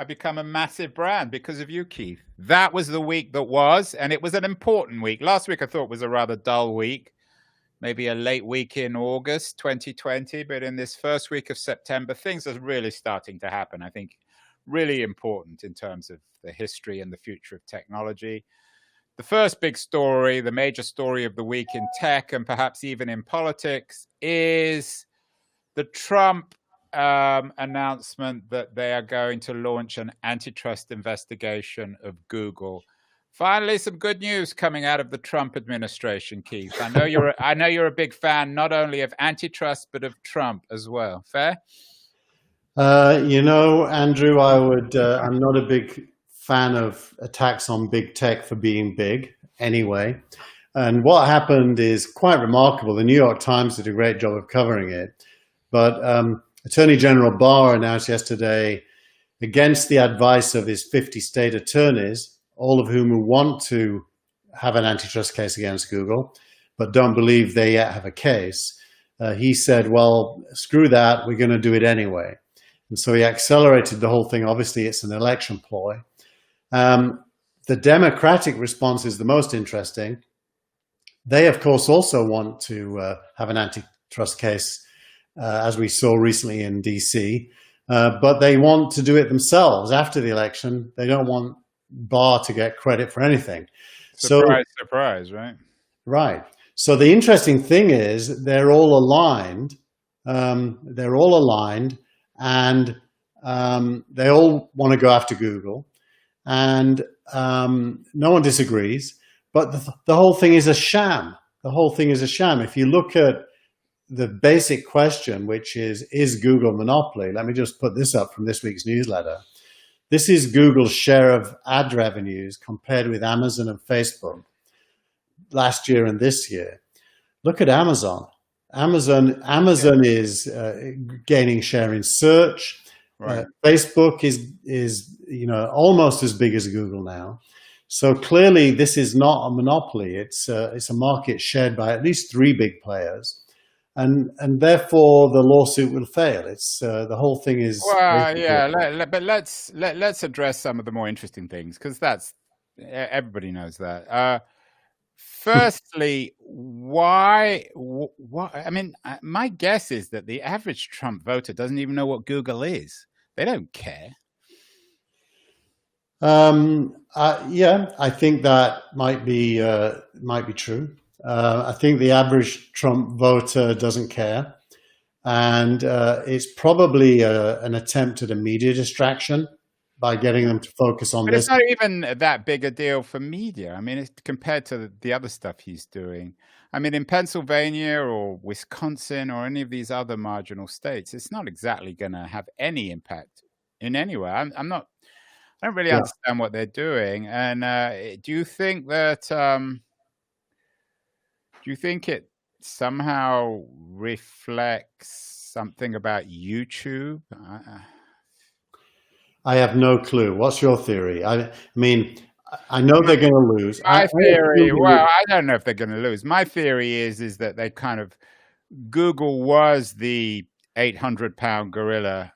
I become a massive brand because of you, Keith. That was the week that was, and it was an important week. Last week I thought was a rather dull week, maybe a late week in August 2020, but in this first week of September, things are really starting to happen. I think really important in terms of the history and the future of technology. The first big story, the major story of the week in tech and perhaps even in politics, is the Trump announcement that they are going to launch an antitrust investigation of Google. Finally, some good news coming out of the Trump administration, Keith. I know you're a big fan not only of antitrust but of Trump as well. Fair? Andrew, I'm not a big fan of attacks on big tech for being big anyway. And what happened is quite remarkable. The New York Times did a great job of covering it. But Attorney General Barr announced yesterday, against the advice of his 50 state attorneys, all of whom want to have an antitrust case against Google, but don't believe they yet have a case. He said, well, screw that, we're going to do it anyway. And so he accelerated the whole thing. Obviously, it's an election ploy. The Democratic response is the most interesting. They, of course, also want to have an antitrust case, as we saw recently in DC, but they want to do it themselves after the election. They don't want Barr to get credit for anything. Surprise, right? Right. So the interesting thing is they're all aligned. And they all want to go after Google, and no one disagrees. But the whole thing is a sham. The whole thing is a sham. If you look at the basic question, which is Google a monopoly? Let me just put this up from this week's newsletter. This is Google's share of ad revenues compared with Amazon and Facebook last year and this year. Look at Amazon. Amazon is gaining share in search. Right. Facebook is almost as big as Google now. So clearly, this is not a monopoly. It's a market shared by at least 3 big players. And therefore the lawsuit will fail. It's the whole thing is but let's address some of the more interesting things, because that's everybody knows that. Firstly, why? I mean, my guess is that the average Trump voter doesn't even know what Google is. They don't care. I think that might be true. I think the average Trump voter doesn't care, and it's probably an attempt at a media distraction by getting them to focus on this. It's not even that big a deal for media. I mean, it's compared to the other stuff he's doing. I mean, in Pennsylvania or Wisconsin or any of these other marginal states, it's not exactly going to have any impact in any way. I don't really understand what they're doing. And do you think that? Do you think it somehow reflects something about YouTube? I have no clue. What's your theory? I mean, I know they're going to lose. I don't know if they're going to lose. My theory is that they kind of, Google was the 800-pound gorilla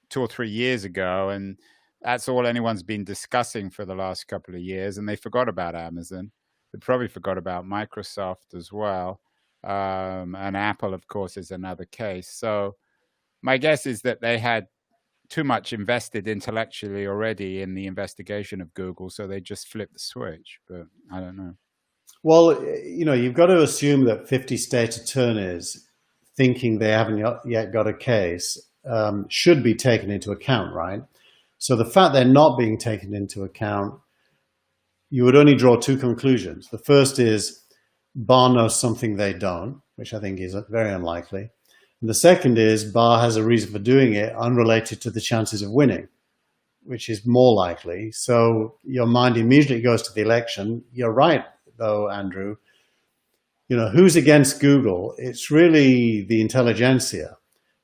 2 or 3 years ago, and that's all anyone's been discussing for the last couple of years, and they forgot about Amazon. They probably forgot about Microsoft as well. And Apple, of course, is another case. So my guess is that they had too much invested intellectually already in the investigation of Google, so they just flipped the switch. But I don't know. Well, you've got to assume that 50 state attorneys thinking they haven't yet got a case should be taken into account, right? So the fact they're not being taken into account, you would only draw 2 conclusions. The first is Barr knows something they don't, which I think is very unlikely. And the second is Barr has a reason for doing it unrelated to the chances of winning, which is more likely. So your mind immediately goes to the election. You're right, though, Andrew. Who's against Google? It's really the intelligentsia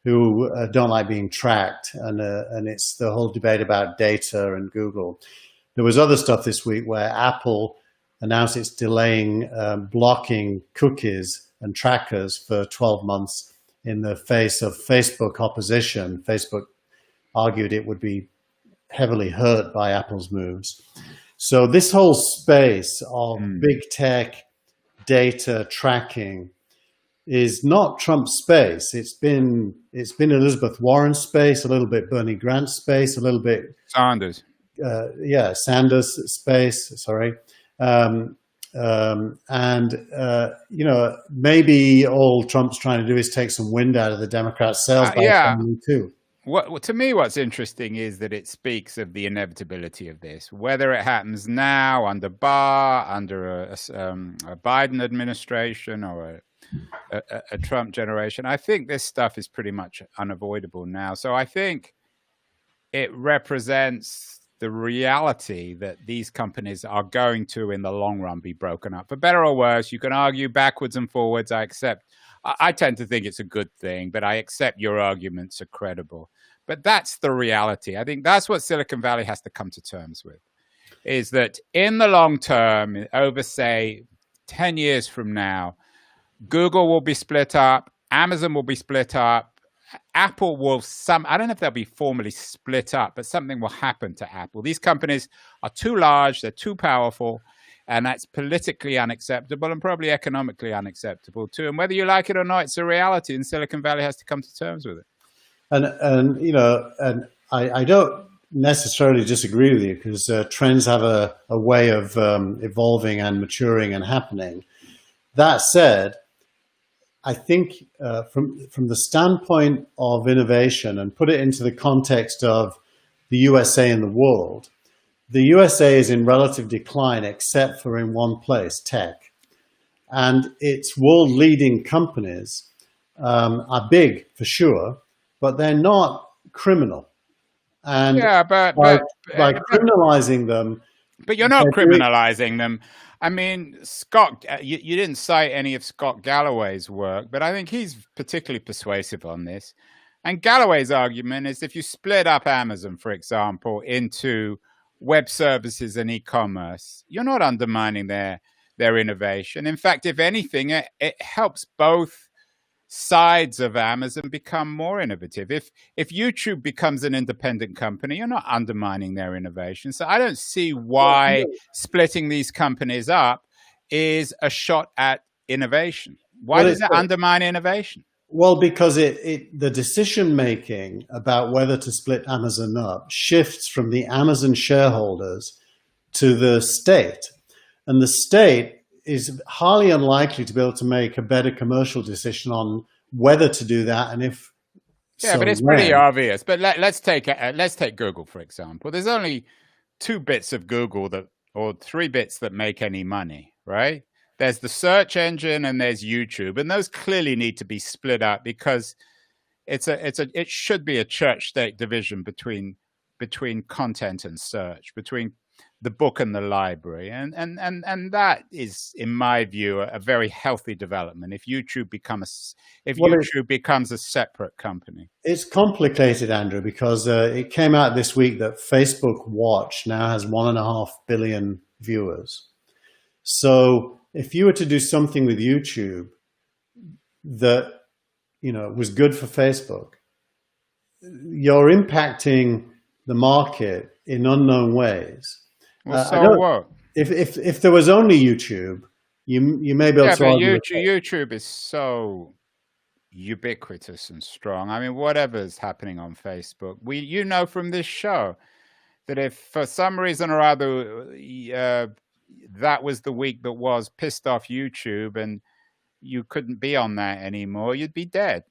who don't like being tracked. And it's the whole debate about data and Google. There was other stuff this week where Apple announced it's delaying blocking cookies and trackers for 12 months in the face of Facebook opposition. Facebook argued it would be heavily hurt by Apple's moves. So this whole space of big tech data tracking is not Trump's space. It's been Elizabeth Warren's space, a little bit Bernie Grant's space, a little bit Sanders. Sanders' space. Sorry. Maybe all Trump's trying to do is take some wind out of the Democrats' sails by family too. To me, what's interesting is that it speaks of the inevitability of this, whether it happens now under Barr, under a Biden administration, or a Trump generation. I think this stuff is pretty much unavoidable now. So I think it represents the reality that these companies are going to, in the long run, be broken up. For better or worse, you can argue backwards and forwards. I tend to think it's a good thing, but I accept your arguments are credible. But that's the reality. I think that's what Silicon Valley has to come to terms with, is that in the long term, over, say, 10 years from now, Google will be split up, Amazon will be split up, Apple will I don't know if they'll be formally split up, but something will happen to Apple. These companies are too large, they're too powerful, and that's politically unacceptable and probably economically unacceptable too. And whether you like it or not, it's a reality, and Silicon Valley has to come to terms with it. And I don't necessarily disagree with you, because trends have a way of evolving and maturing and happening. That said, I think from the standpoint of innovation, and put it into the context of the USA and the world, the USA is in relative decline except for in one place, tech. And its world-leading companies are big for sure, but they're not criminal. And by criminalizing them... But you're not criminalizing them. I mean, Scott, you didn't cite any of Scott Galloway's work, but I think he's particularly persuasive on this. And Galloway's argument is if you split up Amazon, for example, into web services and e-commerce, you're not undermining their innovation. In fact, if anything, it helps both sides of Amazon become more innovative. If YouTube becomes an independent company, you're not undermining their innovation. So I don't see why splitting these companies up is a shot at innovation. Why does it undermine innovation? Well, because the decision making about whether to split Amazon up shifts from the Amazon shareholders to the state, and the state is highly unlikely to be able to make a better commercial decision on whether to do that, and if but it's pretty obvious. But let's take Google, for example. There's only 2 bits of Google or 3 bits that make any money, right? There's the search engine and there's YouTube, and those clearly need to be split up because it should be a church-state division between content and search, between the book and the library, and that is, in my view, a very healthy development. If YouTube becomes a separate company, it's complicated, Andrew, because it came out this week that Facebook Watch now has 1.5 billion viewers. So if you were to do something with YouTube that was good for Facebook, you're impacting the market in unknown ways. Well, so what? If there was only YouTube, you may be able to argue. YouTube is so ubiquitous and strong. I mean, whatever's happening on Facebook, you know from this show that if for some reason or other that was the week that was pissed off YouTube and you couldn't be on that anymore, you'd be dead.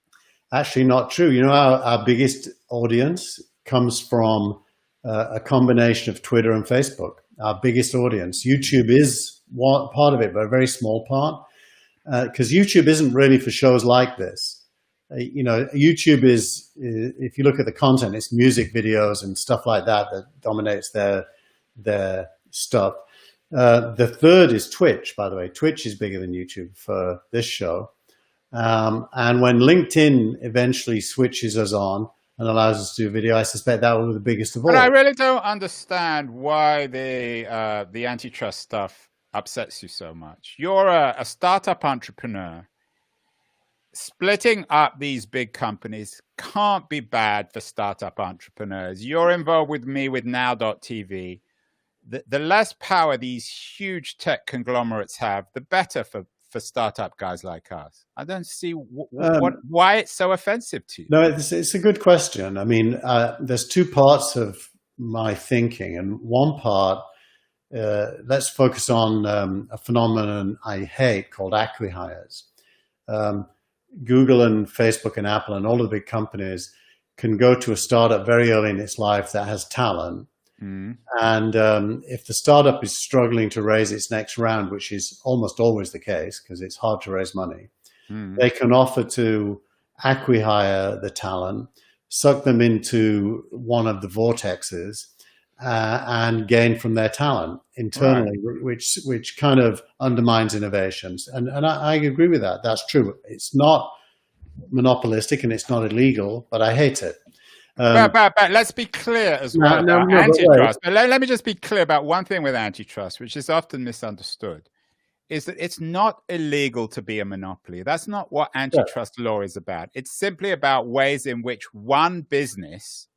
Actually, not true. Our biggest audience comes from a combination of Twitter and Facebook. Our biggest audience. YouTube is one part of it, but a very small part, because YouTube isn't really for shows like this. YouTube is, if you look at the content, it's music videos and stuff like that dominates their stuff. The third is Twitch, by the way. Twitch is bigger than YouTube for this show. And when LinkedIn eventually switches us on and allows us to do video, I suspect that will be the biggest of all. But I really don't understand why the antitrust stuff upsets you so much. You're a startup entrepreneur splitting up these big companies can't be bad for startup entrepreneurs. You're involved with me with now.tv. The less power these huge tech conglomerates have, the better for startup guys like us. I don't see why it's so offensive to you. No, it's a good question. I mean, there's two parts of my thinking, and one part, let's focus on a phenomenon I hate called acqui-hires. Google and Facebook and Apple and all of the big companies can go to a startup very early in its life that has talent. And if the startup is struggling to raise its next round, which is almost always the case because it's hard to raise money, they can offer to acqui-hire the talent, suck them into one of the vortexes, and gain from their talent internally, right, which kind of undermines innovations. And I agree with that. That's true. It's not monopolistic and it's not illegal, but I hate it. But let's be clear as well about antitrust. But let me just be clear about one thing with antitrust, which is often misunderstood, is that it's not illegal to be a monopoly. That's not what antitrust law is about. It's simply about ways in which one business,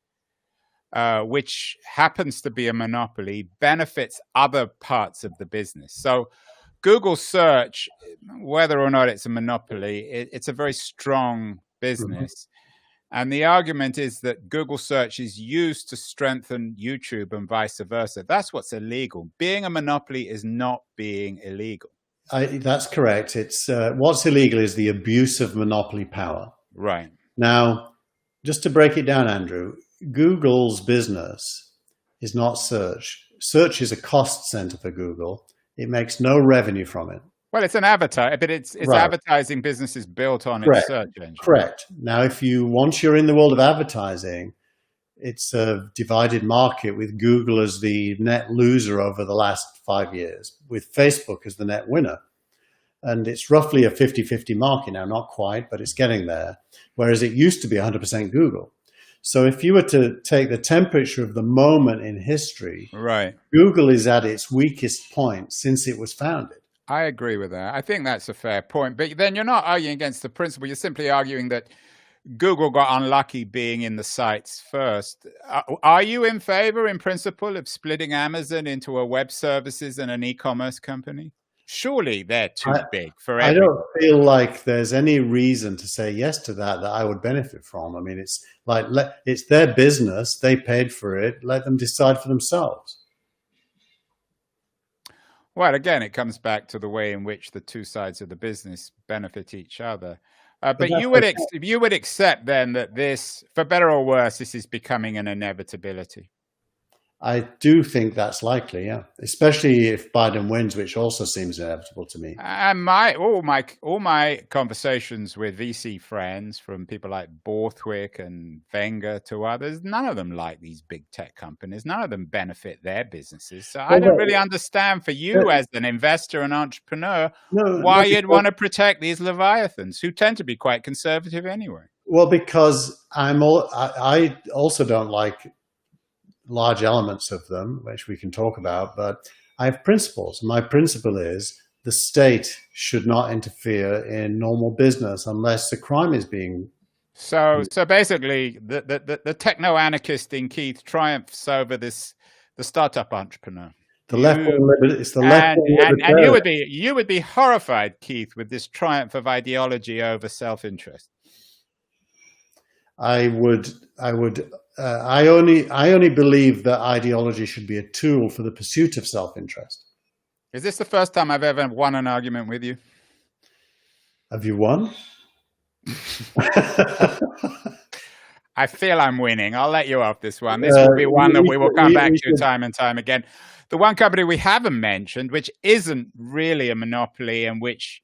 which happens to be a monopoly, benefits other parts of the business. So Google search, whether or not it's a monopoly, it's a very strong business. And the argument is that Google search is used to strengthen YouTube and vice versa. That's what's illegal. Being a monopoly is not being illegal. That's correct. It's what's illegal is the abuse of monopoly power. Right. Now, just to break it down, Andrew, Google's business is not search. Search is a cost center for Google. It makes no revenue from it. Well, it's an advertiser, but it's right. Advertising businesses built on its search engine. Correct. Now, once you're in the world of advertising, it's a divided market with Google as the net loser over the last 5 years, with Facebook as the net winner. And it's roughly a 50-50 market now, not quite, but it's getting there. Whereas it used to be 100% Google. So if you were to take the temperature of the moment in history, right, Google is at its weakest point since it was founded. I agree with that. I think that's a fair point. But then you're not arguing against the principle. You're simply arguing that Google got unlucky being in the sites first. Are you in favor, in principle, of splitting Amazon into a web services and an e-commerce company? Surely they're too big for everyone. I don't feel like there's any reason to say yes to that I would benefit from. I mean, it's like, it's their business. They paid for it. Let them decide for themselves. Well, again, it comes back to the way in which the two sides of the business benefit each other. But you would accept then that this, for better or worse, this is becoming an inevitability. I do think that's likely, yeah. Especially if Biden wins, which also seems inevitable to me. And all my conversations with VC friends, from people like Borthwick and Wenger to others, none of them like these big tech companies. None of them benefit their businesses. So I don't really understand, for you as an investor and entrepreneur, why you'd want to protect these leviathans, who tend to be quite conservative anyway. Well, because I also don't like large elements of them, which we can talk about, but I have principles. My principle is the state should not interfere in normal business unless the crime is being. So basically, the techno-anarchist in Keith triumphs over the startup entrepreneur. The left wing, it's the left wing, and you would be horrified, Keith, with this triumph of ideology over self-interest. I only believe that ideology should be a tool for the pursuit of self-interest. Is this the first time I've ever won an argument with you? Have you won? I feel I'm winning. I'll let you off this one. This will be one that we will come back to time and time again. The one company we haven't mentioned, which isn't really a monopoly and which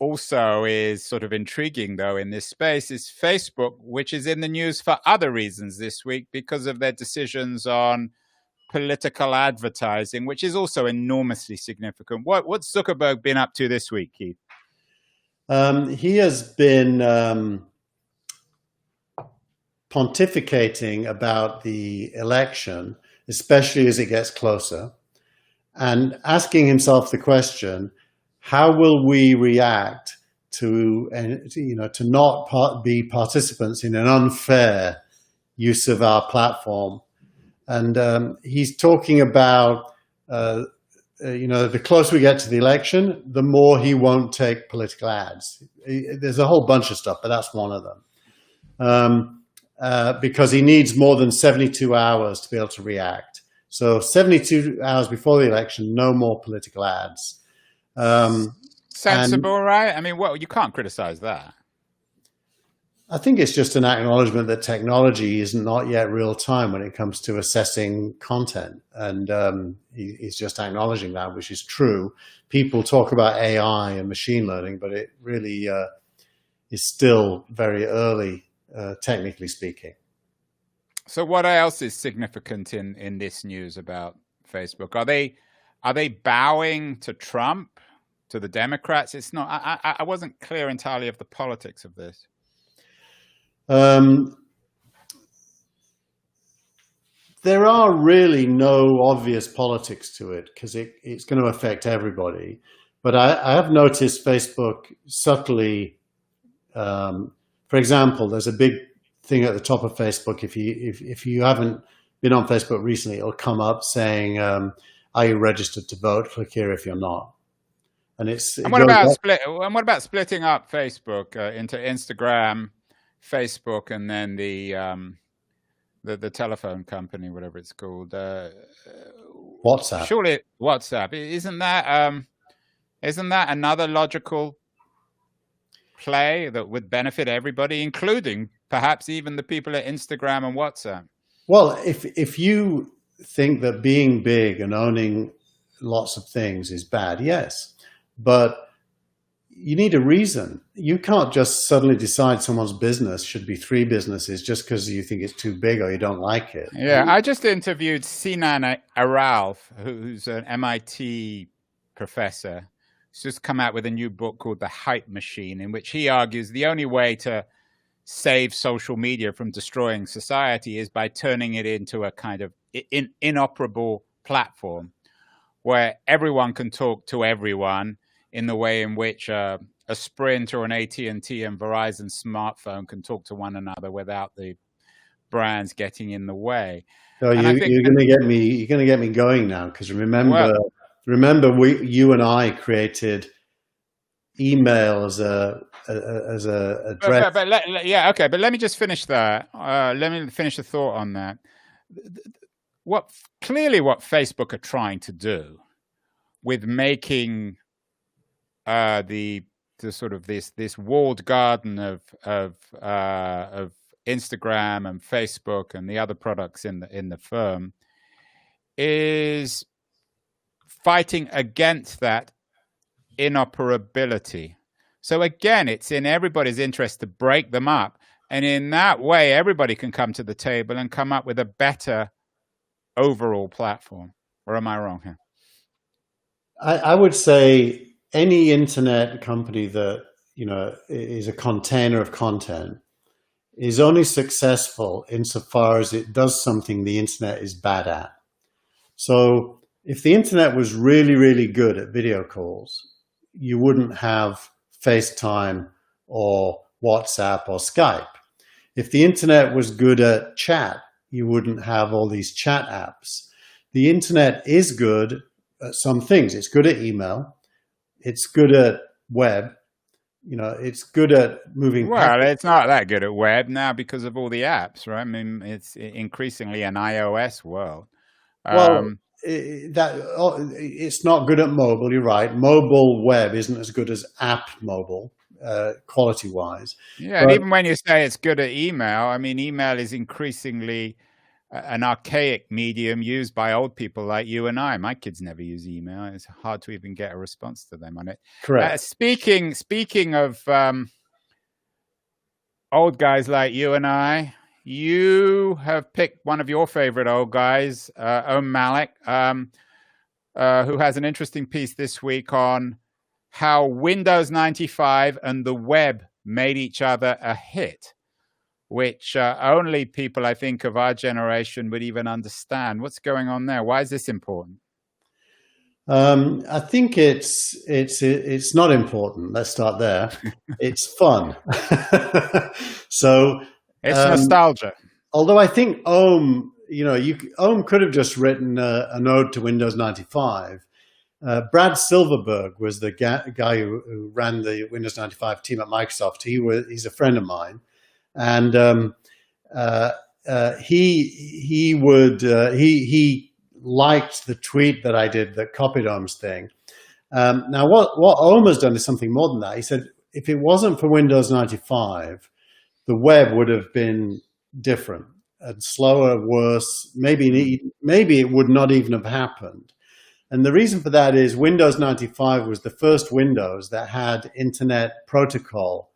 also is sort of intriguing, though, in this space, is Facebook, which is in the news for other reasons this week because of their decisions on political advertising, which is also enormously significant. What's Zuckerberg been up to this week, Keith? He has been pontificating about the election, especially as it gets closer, and asking himself the question, how will we react to not be participants in an unfair use of our platform. And he's talking about, the closer we get to the election, the more he won't take political ads. There's a whole bunch of stuff, but that's one of them. Because he needs more than 72 hours to be able to react. So 72 hours before the election, no more political ads. Sensible, right? I mean, well, you can't criticize that. I think it's just an acknowledgement that technology is not yet real time when it comes to assessing content. And he's just acknowledging that, which is true. People talk about AI and machine learning, but it really is still very early, technically speaking. So what else is significant in this news about Facebook? Are they bowing to Trump, to the Democrats? It's not. I wasn't clear entirely of the politics of this. There are really no obvious politics to it because it's going to affect everybody. But I have noticed Facebook subtly. For example, there's a big thing at the top of Facebook. If you haven't been on Facebook recently, it'll come up saying, "Are you registered to vote? Click here if you're not." And what about splitting up Facebook into Instagram, Facebook, and then the telephone company, whatever it's called, WhatsApp? Surely WhatsApp. Isn't that another logical play that would benefit everybody, including perhaps even the people at Instagram and WhatsApp? Well, if you think that being big and owning lots of things is bad, yes, but you need a reason. You can't just suddenly decide someone's business should be 3 businesses just because you think it's too big or you don't like it. Yeah, I just interviewed Sinan Aral, who's an MIT professor. He's just come out with a new book called The Hype Machine, in which he argues the only way to save social media from destroying society is by turning it into a kind of inoperable platform where everyone can talk to everyone in the way in which a Sprint or an AT&T and Verizon smartphone can talk to one another without the brands getting in the way. So you're going to get me going now, because remember, you and I created email as a address. But let me just finish that. Let me finish the thought on that. What Facebook are trying to do with making the sort of this walled garden of Instagram and Facebook and the other products in the firm is fighting against that inoperability. So again, it's in everybody's interest to break them up, and in that way, everybody can come to the table and come up with a better overall platform. Or am I wrong here? I would say any internet company that is a container of content is only successful insofar as it does something the internet is bad at. So if the internet was really, really good at video calls, you wouldn't have FaceTime or WhatsApp or Skype. If the internet was good at chat, you wouldn't have all these chat apps. The internet is good at some things. It's good at email. It's good at web. It's good at moving. Well, it's not that good at web now because of all the apps, right? I mean, it's increasingly an iOS world. It's not good at mobile. You're right. Mobile web isn't as good as app mobile, quality-wise. Yeah, and even when you say it's good at email, I mean, email is increasingly an archaic medium used by old people like you and I. My kids never use email. It's hard to even get a response to them on it. Correct. Speaking of old guys like you and I, you have picked one of your favorite old guys, Malik, who has an interesting piece this week on how Windows 95 and the web made each other a hit, which only people, I think, of our generation would even understand. What's going on there? Why is this important? I think it's not important. Let's start there. It's fun. So, It's nostalgia. although I think Ohm, Ohm could have just written an ode to Windows 95. Brad Silverberg was the guy who ran the Windows 95 team at Microsoft. He's a friend of mine, and he liked the tweet that I did that copied Ohm's thing. Now, what Ohm has done is something more than that. He said if it wasn't for Windows 95, the web would have been different and slower, worse. Maybe it would not even have happened. And the reason for that is Windows 95 was the first Windows that had Internet Protocol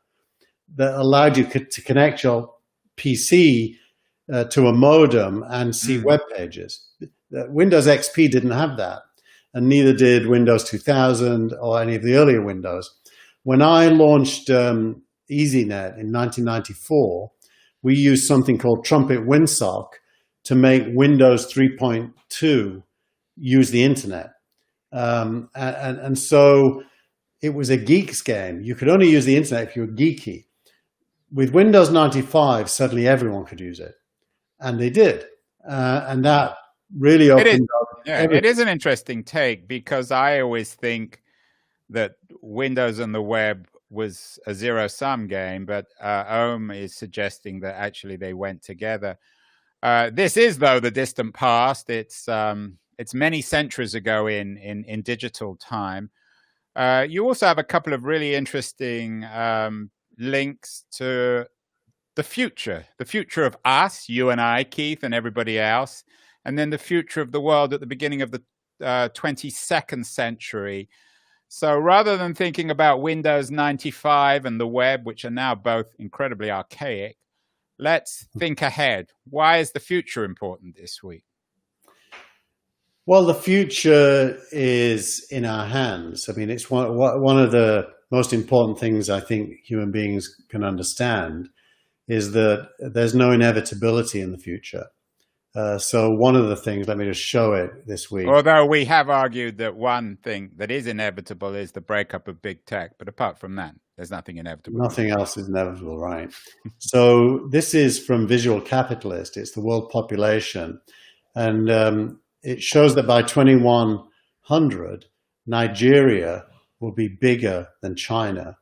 that allowed you to connect your PC to a modem and see web pages. Windows XP didn't have that, and neither did Windows 2000 or any of the earlier Windows. When I launched EasyNet in 1994, we used something called Trumpet WinSock to make Windows 3.2 use the internet. And so it was a geek's game. You could only use the internet if you were geeky. With Windows 95, suddenly everyone could use it. And they did. And that really opened up. Yeah, it is an interesting take, because I always think that Windows and the web was a zero-sum game, but Ohm is suggesting that actually they went together. This is, though, the distant past. It's many centuries ago in digital time. You also have a couple of really interesting links to the future of us, you and I, Keith, and everybody else, and then the future of the world at the beginning of the 22nd century. So rather than thinking about Windows 95 and the web, which are now both incredibly archaic, let's think ahead. Why is the future important this week? Well, the future is in our hands. I mean, it's one of the most important things I think human beings can understand is that there's no inevitability in the future. So one of the things, let me just show it this week. Although we have argued that one thing that is inevitable is the breakup of big tech. But apart from that, there's nothing inevitable. Nothing else is inevitable, right? So this is from Visual Capitalist. It's the world population. And it shows that by 2100, Nigeria will be bigger than China,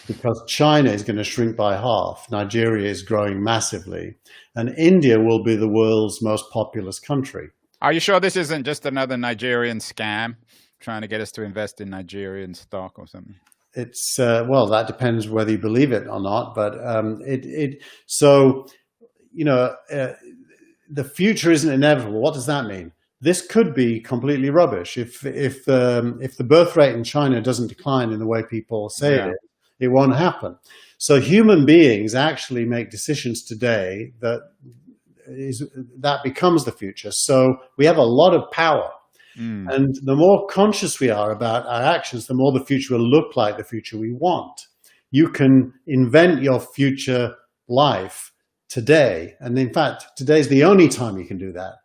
because China is going to shrink by half. Nigeria is growing massively, and India will be the world's most populous country. Are you sure this isn't just another Nigerian scam trying to get us to invest in Nigerian stock or something? It's well, that depends whether you believe it or not. But the future isn't inevitable. What does that mean? This could be completely rubbish if the birth rate in China doesn't decline in the way people say it is. It won't happen. So human beings actually make decisions today that becomes the future. So we have a lot of power. And the more conscious we are about our actions, the more the future will look like the future we want. You can invent your future life today. And in fact, today's the only time you can do that.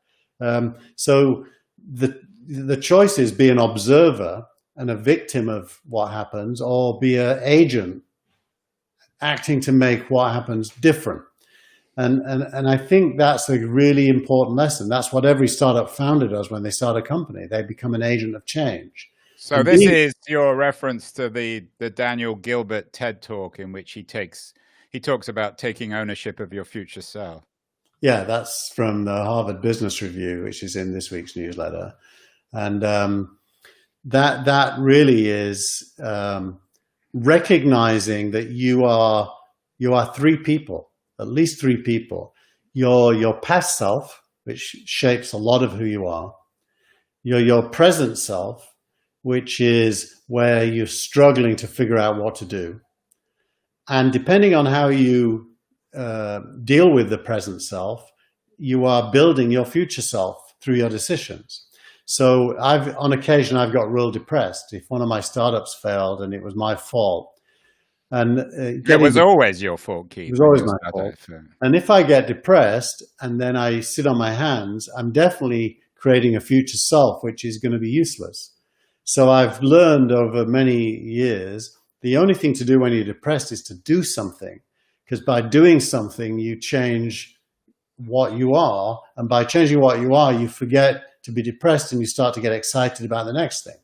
So the choice is be an observer and a victim of what happens, or be an agent acting to make what happens different. And I think that's a really important lesson. That's what every startup founder does when they start a company. They become an agent of change. So and this is your reference to the Daniel Gilbert TED Talk, in which he talks about taking ownership of your future self. Yeah, that's from the Harvard Business Review, which is in this week's newsletter. And that really is recognizing that you are three people. At least three people. Your past self, which shapes a lot of who you are. Your present self, which is where you're struggling to figure out what to do. And depending on how you deal with the present self, you are building your future self through your decisions. So on occasion, I've got real depressed. If one of my startups failed and it was my fault, and it was always your fault, Keith. It was always my fault. And if I get depressed and then I sit on my hands, I'm definitely creating a future self, which is going to be useless. So I've learned over many years, the only thing to do when you're depressed is to do something, because by doing something, you change what you are. And by changing what you are, you forget to be depressed and you start to get excited about the next thing.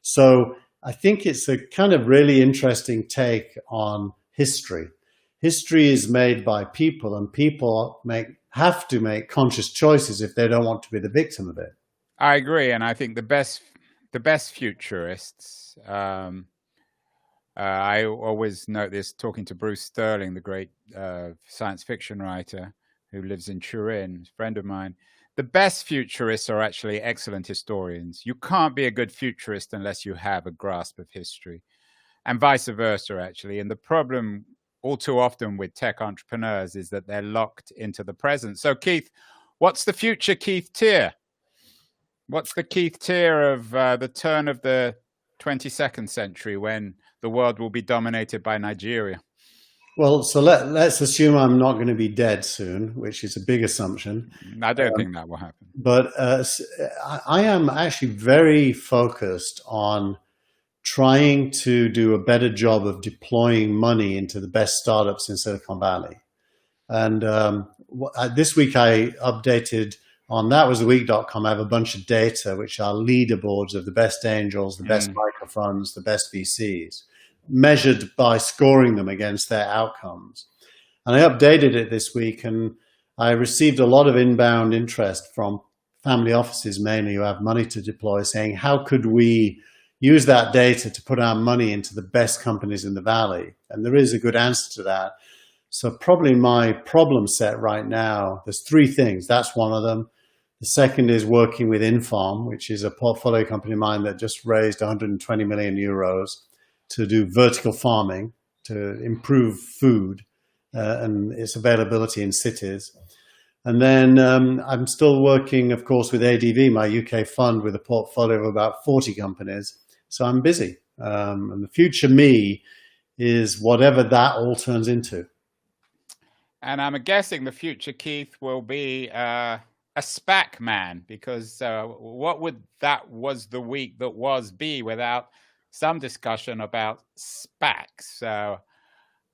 So I think it's a kind of really interesting take on history. History is made by people, and people have to make conscious choices if they don't want to be the victim of it. I agree, and I think the best futurists. I always note this talking to Bruce Sterling, the great science fiction writer who lives in Turin, a friend of mine. The best futurists are actually excellent historians. You can't be a good futurist unless you have a grasp of history, and vice versa, actually. And the problem all too often with tech entrepreneurs is that they're locked into the present. So, Keith, what's the future Keith Tier? What's the Keith Tier of the turn of the 22nd century when the world will be dominated by Nigeria? Well, so let's assume I'm not going to be dead soon, which is a big assumption. I don't think that will happen. But I am actually very focused on trying to do a better job of deploying money into the best startups in Silicon Valley. And this week I updated on thatwastheweek.com. I have a bunch of data, which are leaderboards of the best angels, the best microfunds, the best VCs, measured by scoring them against their outcomes. And I updated it this week, and I received a lot of inbound interest from family offices mainly who have money to deploy, saying, how could we use that data to put our money into the best companies in the Valley? And there is a good answer to that. So probably my problem set right now, there's three things. That's one of them. The second is working with Infarm, which is a portfolio company of mine that just raised 120 million euros to do vertical farming, to improve food and its availability in cities. And then I'm still working, of course, with ADV, my UK fund, with a portfolio of about 40 companies. So I'm busy. And the future me is whatever that all turns into. And I'm guessing the future Keith will be a Spac man, because what would that was the week that was be without some discussion about Spacs? So,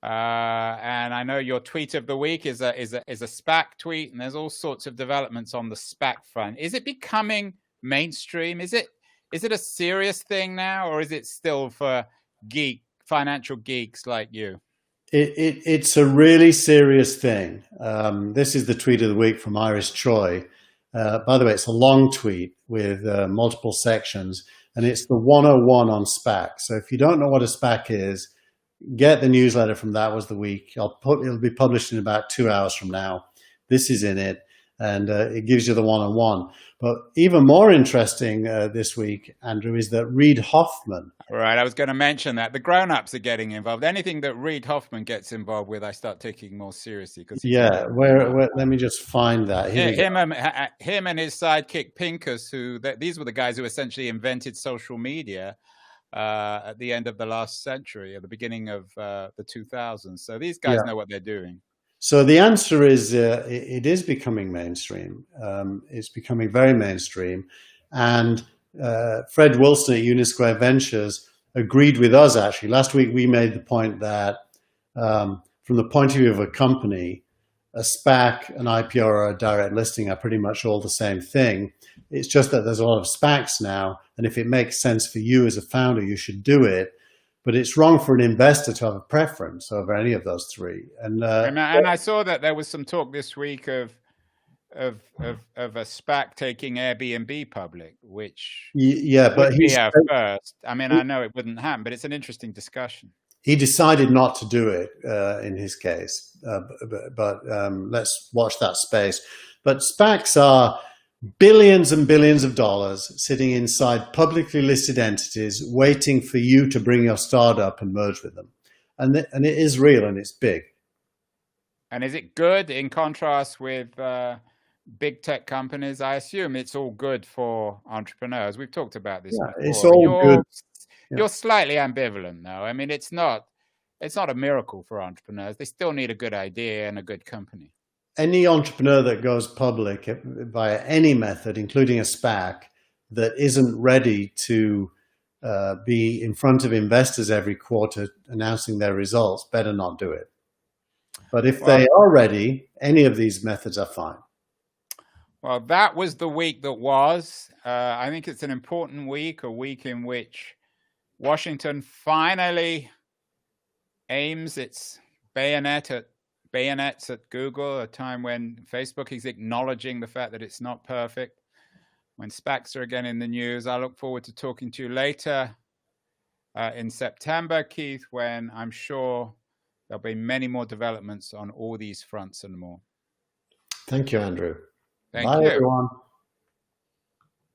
and I know your tweet of the week is a Spac tweet, and there's all sorts of developments on the Spac front. Is it becoming mainstream? Is it a serious thing now, or is it still for financial geeks like you? It's a really serious thing. This is the tweet of the week from Iris Choi. By the way, it's a long tweet with multiple sections, and it's the 101 on SPAC. So if you don't know what a SPAC is, get the newsletter from That Was the Week. It'll be published in about 2 hours from now. This is in it, and it gives you the 101. But even more interesting this week, Andrew, is that Reid Hoffman. Right, I was going to mention that. The grown-ups are getting involved. Anything that Reid Hoffman gets involved with, I start taking more seriously. Yeah, where let me just find that. Him and his sidekick Pincus, these were the guys who essentially invented social media at the end of the last century, at the beginning of the 2000s. So these guys know what they're doing. So the answer is it is becoming mainstream. It's becoming very mainstream. And Fred Wilson at Unisquare Ventures agreed with us, actually. Last week, we made the point that from the point of view of a company, a SPAC, an IPO, or a direct listing are pretty much all the same thing. It's just that there's a lot of SPACs now. And if it makes sense for you as a founder, you should do it. But it's wrong for an investor to have a preference over any of those three. And I saw that there was some talk this week of a SPAC taking Airbnb public, which but he's first. I mean, I know it wouldn't happen, but it's an interesting discussion. He decided not to do it in his case, but let's watch that space. But SPACs are billions and billions of dollars sitting inside publicly listed entities waiting for you to bring your startup and merge with them. And it is real and it's big. And is it good in contrast with big tech companies? I assume it's all good for entrepreneurs. We've talked about this before. It's all good. You're slightly ambivalent though. I mean, it's not a miracle for entrepreneurs. They still need a good idea and a good company. Any entrepreneur that goes public via any method, including a SPAC, that isn't ready to be in front of investors every quarter announcing their results, better not do it. But if they are ready, any of these methods are fine. Well, that was the week that was. I think it's an important week, a week in which Washington finally aims its bayonets at Google, a time when Facebook is acknowledging the fact that it's not perfect, when Spacs are again in the news. I look forward to talking to you later in September, Keith, when I'm sure there'll be many more developments on all these fronts and more. Thank you, Andrew. Thank Bye, you. everyone.